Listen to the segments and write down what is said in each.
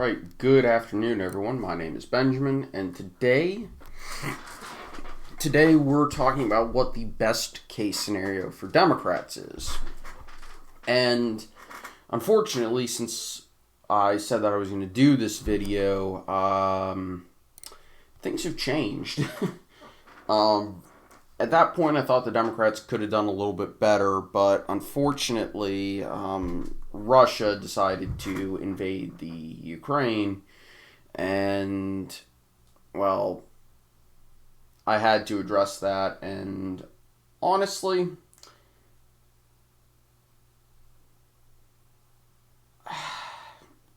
Alright, good afternoon everyone. My name is Benjamin, and today we're talking about what the best case scenario for Democrats is. And unfortunately, since I said that I was going to do this video, things have changed. At that point, I thought the Democrats could have done a little bit better, but unfortunately, Russia decided to invade the Ukraine, and, well, I had to address that, and honestly,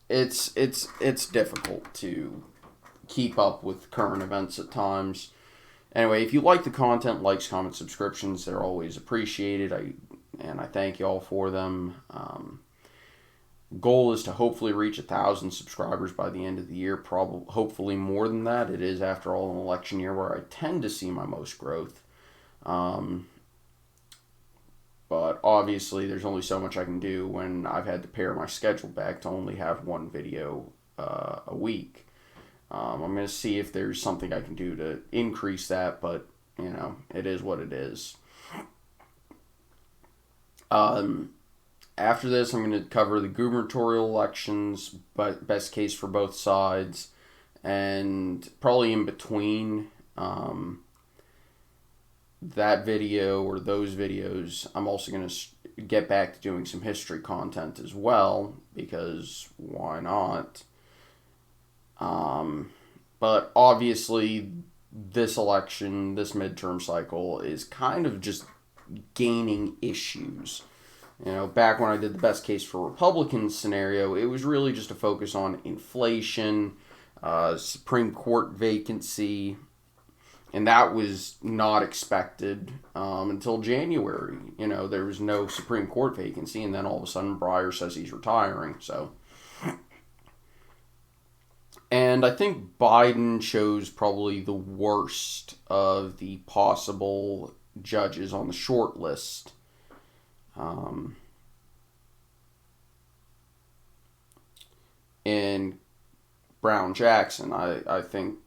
it's difficult to keep up with current events at times. Anyway, if you like the content, likes, comments, subscriptions, they're always appreciated. I thank you all for them. Goal is to hopefully reach 1,000 subscribers by the end of the year. Hopefully more than that. It is, after all, an election year where I tend to see my most growth. But obviously, there's only so much I can do when I've had to pare my schedule back to only have one video a week. I'm going to see if there's something I can do to increase that, but, you know, it is what it is. After this, I'm going to cover the gubernatorial elections, but best case for both sides, and probably in between that video or those videos, I'm also going to get back to doing some history content as well, because why not? But obviously, this election, this midterm cycle, is kind of just gaining issues. You know, back when I did the best case for Republicans scenario, it was really just a focus on inflation, Supreme Court vacancy, and that was not expected until January. You know, there was no Supreme Court vacancy, and then all of a sudden Breyer says he's retiring, so... And I think Biden chose probably the worst of the possible judges on the short list. In Brown Jackson, I think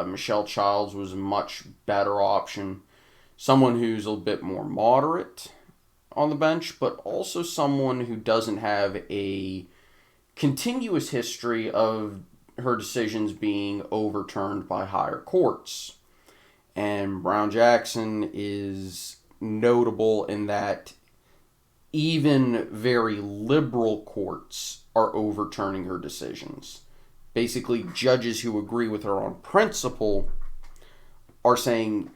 Michelle Childs was a much better option. Someone who's a bit more moderate on the bench, but also someone who doesn't have a continuous history of her decisions being overturned by higher courts. And Brown Jackson is notable in that even very liberal courts are overturning her decisions. Basically, judges who agree with her on principle are saying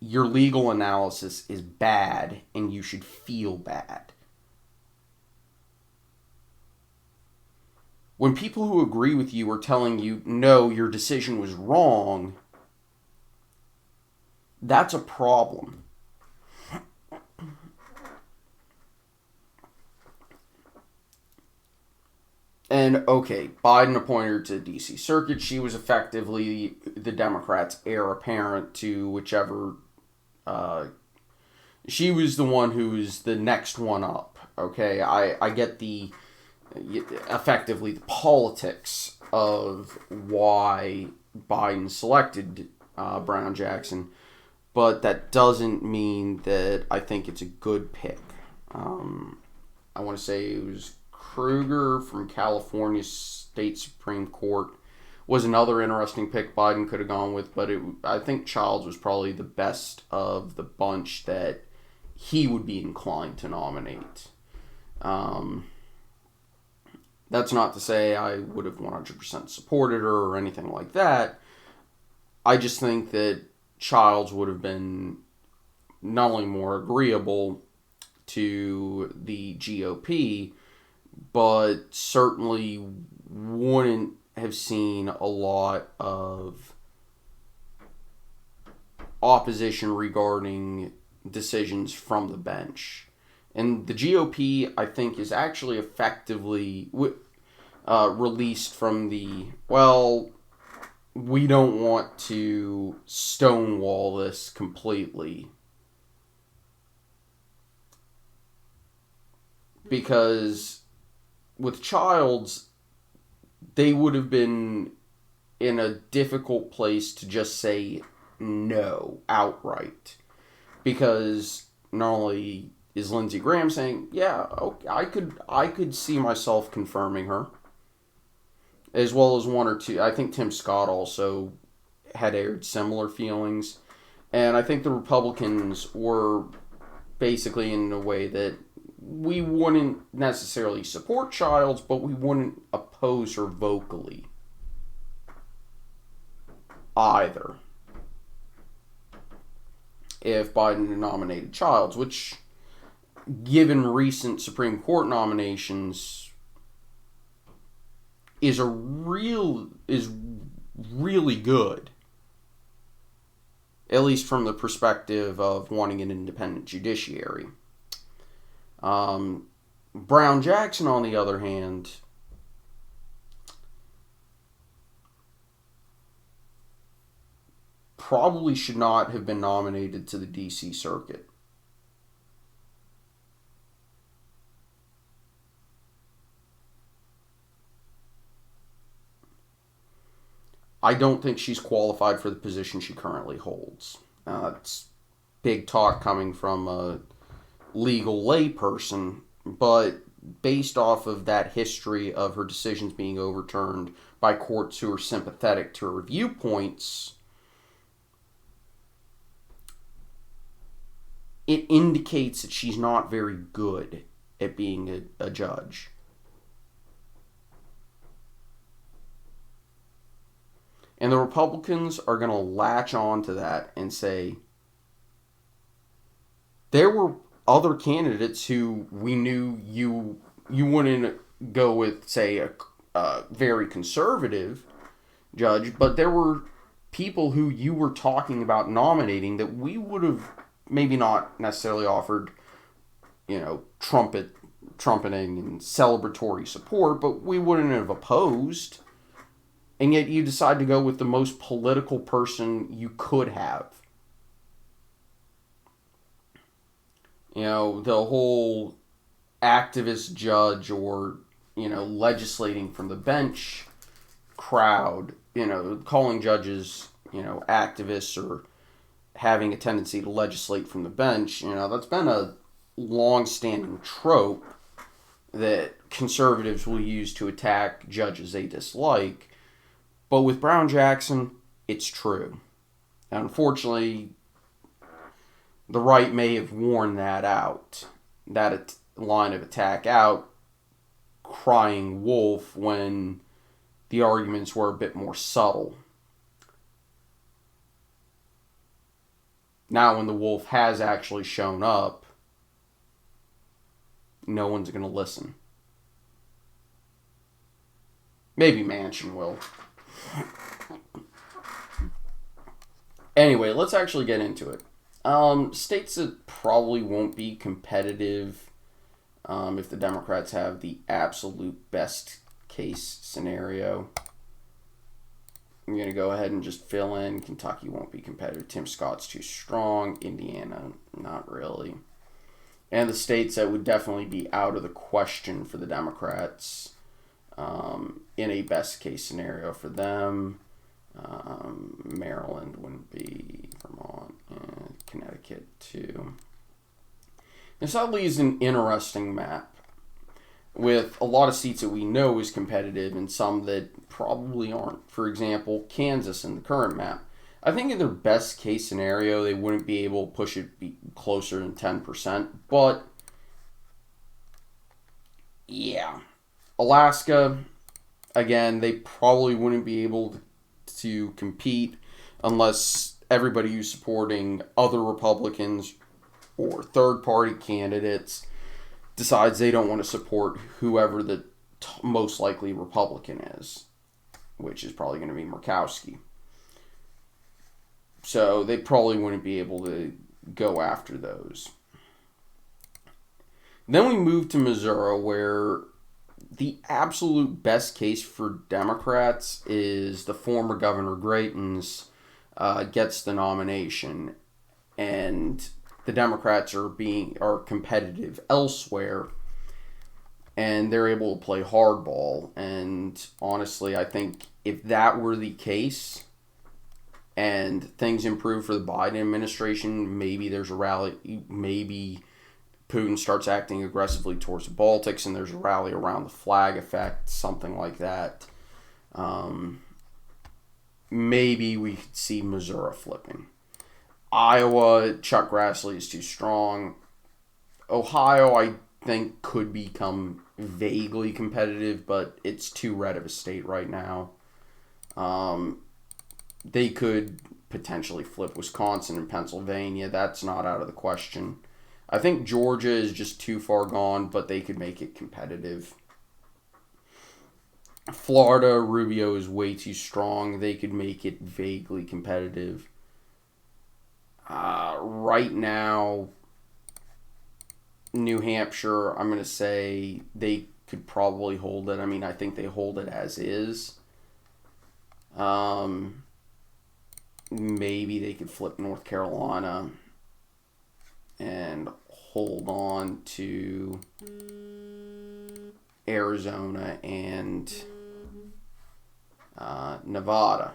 your legal analysis is bad and you should feel bad. When people who agree with you are telling you, no, your decision was wrong, that's a problem. And, okay, Biden appointed her to the D.C. Circuit. She was effectively the Democrats' heir apparent to whichever... she was the one who was the next one up, okay? I get the... effectively the politics of why Biden selected Brown Jackson, but that doesn't mean that I think it's a good pick. I want to say it was Kruger from California State Supreme Court was another interesting pick Biden could have gone with, but I think Childs was probably the best of the bunch that he would be inclined to nominate. That's not to say I would have 100% supported her or anything like that. I just think that Childs would have been not only more agreeable to the GOP, but certainly wouldn't have seen a lot of opposition regarding decisions from the bench. And the GOP, I think, is actually effectively released from the, well, we don't want to stonewall this completely. Because with Childs, they would have been in a difficult place to just say no outright. Because not only is Lindsey Graham saying, yeah, okay, I could see myself confirming her, as well as one or two. I think Tim Scott also had aired similar feelings. And I think the Republicans were basically in a way that we wouldn't necessarily support Childs, but we wouldn't oppose her vocally either if Biden had nominated Childs, which, given recent Supreme Court nominations, is really good, at least from the perspective of wanting an independent judiciary. Brown Jackson, on the other hand, probably should not have been nominated to the D.C. Circuit. I don't think she's qualified for the position she currently holds. It's big talk coming from a legal layperson, but based off of that history of her decisions being overturned by courts who are sympathetic to her viewpoints, it indicates that she's not very good at being a judge. And the Republicans are going to latch on to that and say, there were other candidates who we knew you wouldn't go with, say, a very conservative judge, but there were people who you were talking about nominating that we would have maybe not necessarily offered, trumpeting and celebratory support, but we wouldn't have opposed. And yet you decide to go with the most political person you could have. The whole activist judge or, legislating from the bench crowd, calling judges, activists or having a tendency to legislate from the bench, that's been a long-standing trope that conservatives will use to attack judges they dislike. But with Brown Jackson, it's true. And unfortunately, the right may have worn that out, that line of attack out, crying wolf, when the arguments were a bit more subtle. Now when the wolf has actually shown up, no one's going to listen. Maybe Manchin will. Anyway, let's actually get into it. States that probably won't be competitive if the Democrats have the absolute best case scenario. I'm going to go ahead and just fill in. Kentucky won't be competitive. Tim Scott's too strong. Indiana, not really. And the states that would definitely be out of the question for the Democrats in a best case scenario for them. Maryland wouldn't be, Vermont, and Connecticut too. This sadly is an interesting map with a lot of seats that we know is competitive and some that probably aren't. For example, Kansas in the current map. I think in their best case scenario, they wouldn't be able to push it be closer than 10%, but yeah. Alaska, again, they probably wouldn't be able to compete unless everybody who's supporting other Republicans or third-party candidates decides they don't want to support whoever the most likely Republican is, which is probably going to be Murkowski. So they probably wouldn't be able to go after those. Then we move to Missouri, where the absolute best case for Democrats is the former Governor Greitens gets the nomination, and the Democrats are competitive elsewhere. and they're able to play hardball. And honestly, I think if that were the case and things improve for the Biden administration, maybe there's a rally, maybe Putin starts acting aggressively towards the Baltics and there's a rally around the flag effect, something like that. Maybe we could see Missouri flipping. Iowa, Chuck Grassley is too strong. Ohio, I think, could become vaguely competitive, but it's too red of a state right now. They could potentially flip Wisconsin and Pennsylvania. That's not out of the question. I think Georgia is just too far gone, but they could make it competitive. Florida, Rubio is way too strong. They could make it vaguely competitive. Right now, New Hampshire, I'm going to say they could probably hold it. I mean, I think they hold it as is. Maybe they could flip North Carolina and hold on to Arizona and Nevada.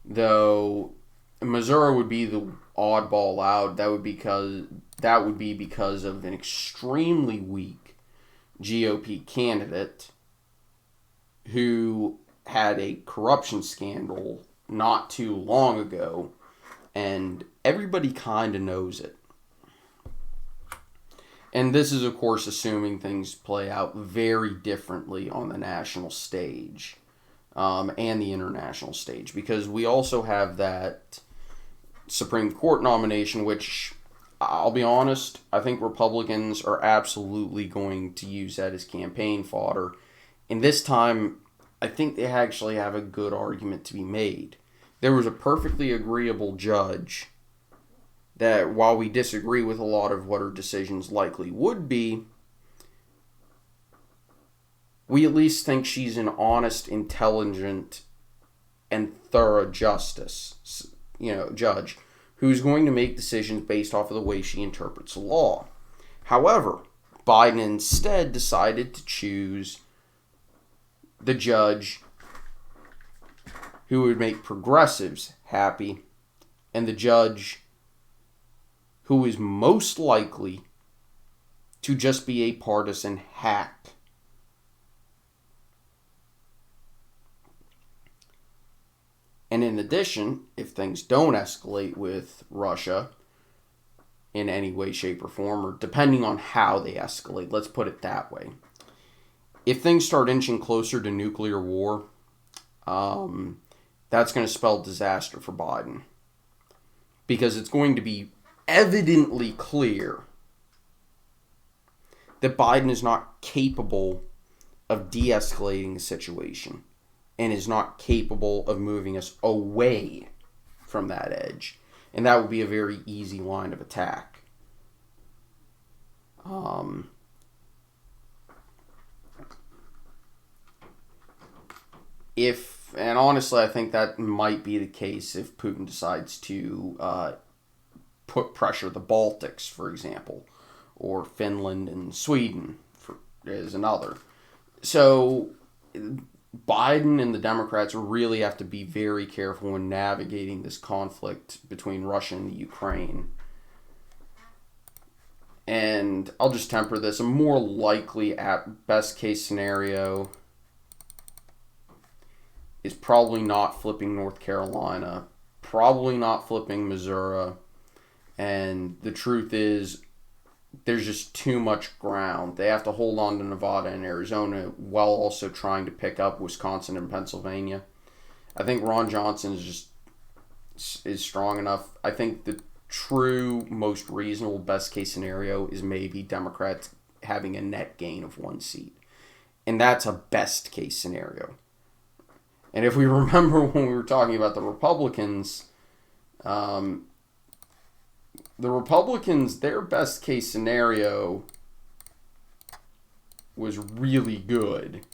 Though Missouri would be the oddball out. That would be because of an extremely weak GOP candidate who had a corruption scandal not too long ago, and everybody kind of knows it. And this is, of course, assuming things play out very differently on the national stage and the international stage, because we also have that Supreme Court nomination, which, I'll be honest, I think Republicans are absolutely going to use that as campaign fodder. And this time, I think they actually have a good argument to be made. There was a perfectly agreeable judge that, while we disagree with a lot of what her decisions likely would be, we at least think she's an honest, intelligent, and thorough judge who's going to make decisions based off of the way she interprets the law. However, Biden instead decided to choose the judge who would make progressives happy, and the judge who is most likely to just be a partisan hack. And in addition, if things don't escalate with Russia in any way, shape, or form, or depending on how they escalate, let's put it that way. If things start inching closer to nuclear war, that's going to spell disaster for Biden. Because it's going to be evidently clear that Biden is not capable of de-escalating the situation and is not capable of moving us away from that edge. And that would be a very easy line of attack. And honestly, I think that might be the case if Putin decides to put pressure the Baltics, for example, or Finland and Sweden is another. So Biden and the Democrats really have to be very careful when navigating this conflict between Russia and the Ukraine. And I'll just temper this. A more likely, at best case scenario, is probably not flipping North Carolina, probably not flipping Missouri, and the truth is there's just too much ground. They have to hold on to Nevada and Arizona while also trying to pick up Wisconsin and Pennsylvania. I think Ron Johnson is strong enough. I think the true, most reasonable best case scenario is maybe Democrats having a net gain of 1 seat. And that's a best case scenario. And if we remember when we were talking about the Republicans, their best case scenario was really good.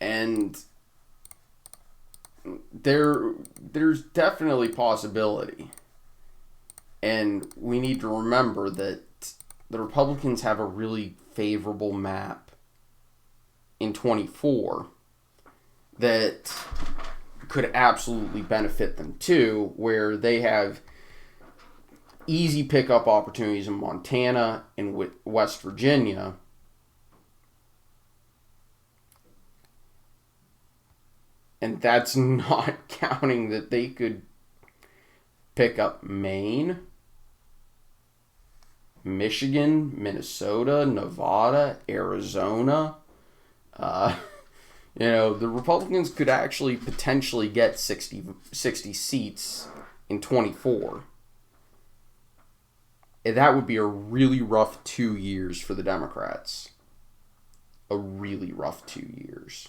And there's definitely possibility And we need to remember that the Republicans have a really favorable map in 24 that could absolutely benefit them too, where they have easy pickup opportunities in Montana and West Virginia. And that's not counting that they could pick up Maine, Michigan, Minnesota, Nevada, Arizona. The Republicans could actually potentially get 60 seats in 24. And that would be a really rough 2 years for the Democrats. A really rough 2 years.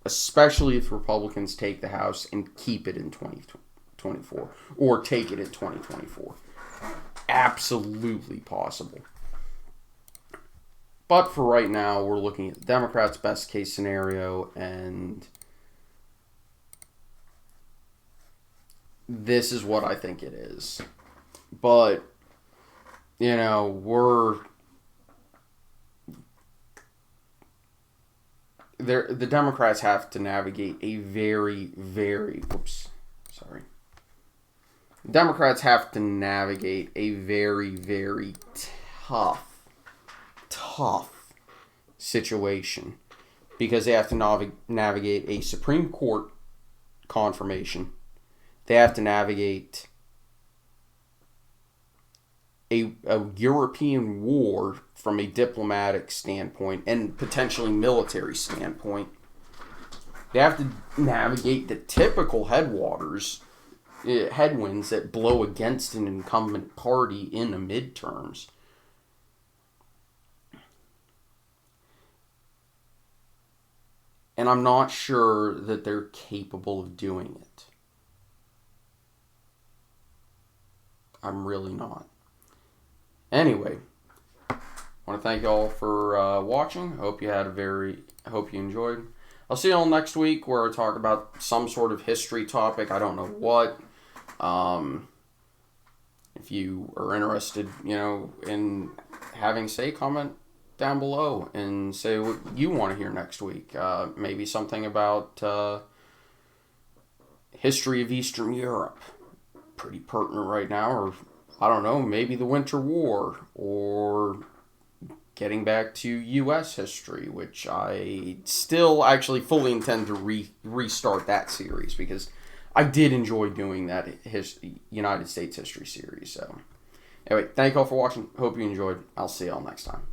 Especially if Republicans take the House and keep it in 2024. Or take it in 2024. Absolutely possible. But for right now, we're looking at the Democrats' best case scenario, and this is what I think it is. But, the Democrats have to navigate a very, very, Democrats have to navigate a very, very tough situation, because they have to navigate a Supreme Court confirmation. They have to navigate a European war from a diplomatic standpoint and potentially military standpoint. They have to navigate the typical headwinds that blow against an incumbent party in the midterms. And I'm not sure that they're capable of doing it. I'm really not. Anyway, I want to thank you all for watching. Hope you enjoyed. I'll see you all next week, where I talk about some sort of history topic. I don't know what. If you are interested, in having say, comment down below and say what you want to hear next week. Maybe something about history of Eastern Europe. Pretty pertinent right now. Or, I don't know, maybe the Winter War. Or getting back to U.S. history, which I still actually fully intend to restart that series, because I did enjoy doing that United States history series. So, anyway, thank you all for watching. Hope you enjoyed. I'll see you all next time.